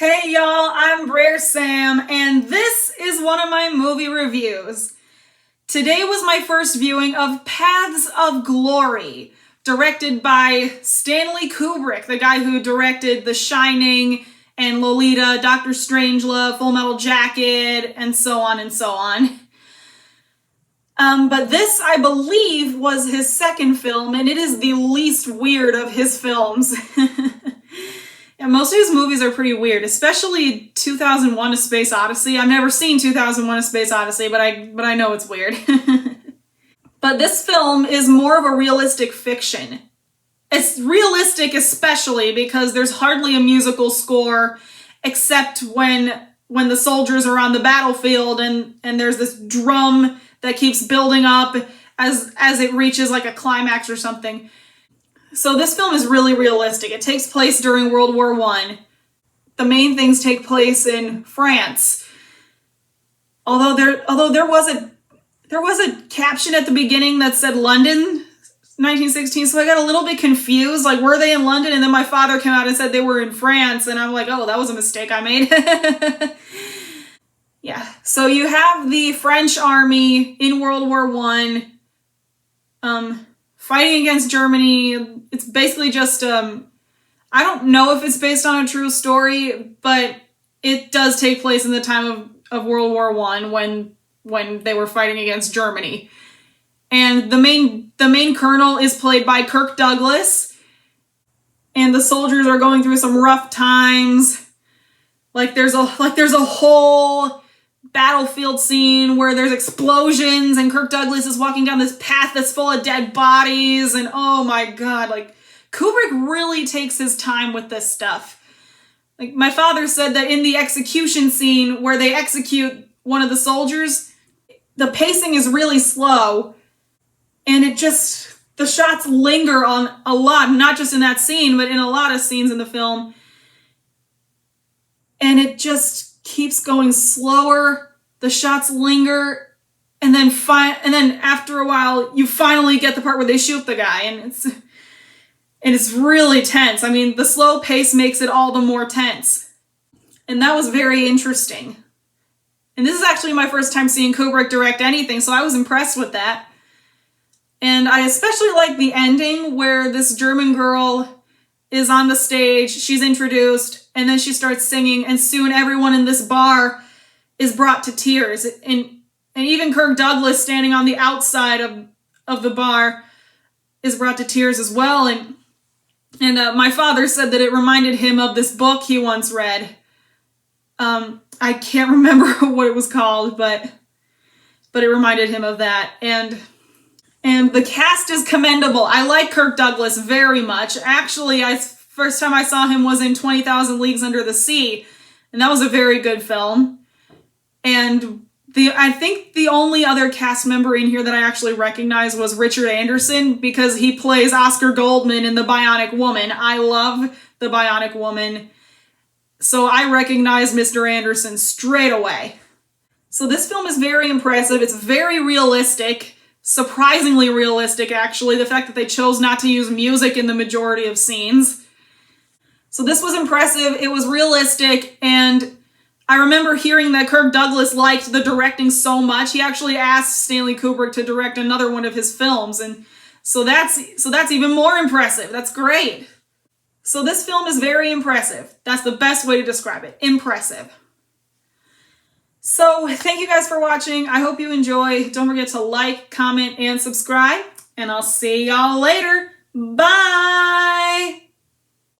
Hey y'all, I'm Brer Sam, and this is one of my movie reviews. Today was my first viewing of Paths of Glory, directed by Stanley Kuberick, the guy who directed The Shining and Lolita, Dr. Strangelove, Full Metal Jacket, and so on and so on. But this, I believe, was his second film, and it is the least weird of his films. Yeah, most of his movies are pretty weird, especially 2001: A Space Odyssey. I've never seen 2001: A Space Odyssey, but I know it's weird. But this film is more of a realistic fiction. It's realistic especially because there's hardly a musical score except when the soldiers are on the battlefield and there's this drum that keeps building up as it reaches like a climax or something. So this film is really realistic. It takes place during World War I. The main things take place in France. Although there was a caption at the beginning that said London 1916, so I got a little bit confused. Like, were they in London? And then my father came out and said they were in France, and I'm like, oh, that was a mistake I made. Yeah, so you have the French army in World War I, fighting against Germany. It's basically just, I don't know if it's based on a true story, but it does take place in the time of World War I when they were fighting against Germany. And the main colonel is played by Kirk Douglas, and the soldiers are going through some rough times. Like there's a whole battlefield scene where there's explosions and Kirk Douglas is walking down this path that's full of dead bodies, and oh my god, like Kubrick really takes his time with this stuff. Like my father said that in the execution scene where they execute one of the soldiers, the pacing is really slow and the shots linger on a lot, not just in that scene, but in a lot of scenes in the film. And it just keeps going slower, the shots linger, and then after a while you finally get the part where they shoot the guy, and it's really tense. I mean, the slow pace makes it all the more tense. And that was very interesting. And this is actually my first time seeing Kubrick direct anything, so I was impressed with that. And I especially like the ending where this German girl is on the stage, she's introduced, and then she starts singing, and soon everyone in this bar is brought to tears. And even Kirk Douglas, standing on the outside of the bar, is brought to tears as well. And my father said that it reminded him of this book he once read. I can't remember what it was called, but it reminded him of that. And the cast is commendable. I like Kirk Douglas very much. Actually, first time I saw him was in 20,000 Leagues Under the Sea, and that was a very good film. And I think the only other cast member in here that I actually recognized was Richard Anderson, because he plays Oscar Goldman in The Bionic Woman. I love The Bionic Woman, so I recognize Mr. Anderson straight away. So this film is very impressive. It's very realistic. Surprisingly realistic, actually, the fact that they chose not to use music in the majority of scenes. So this was impressive, it was realistic, and I remember hearing that Kirk Douglas liked the directing so much, he actually asked Stanley Kubrick to direct another one of his films, and so that's even more impressive. That's great. So this film is very impressive. That's the best way to describe it. Impressive. So, thank you guys for watching. I hope you enjoy. Don't forget to like, comment, and subscribe. And I'll see y'all later. Bye!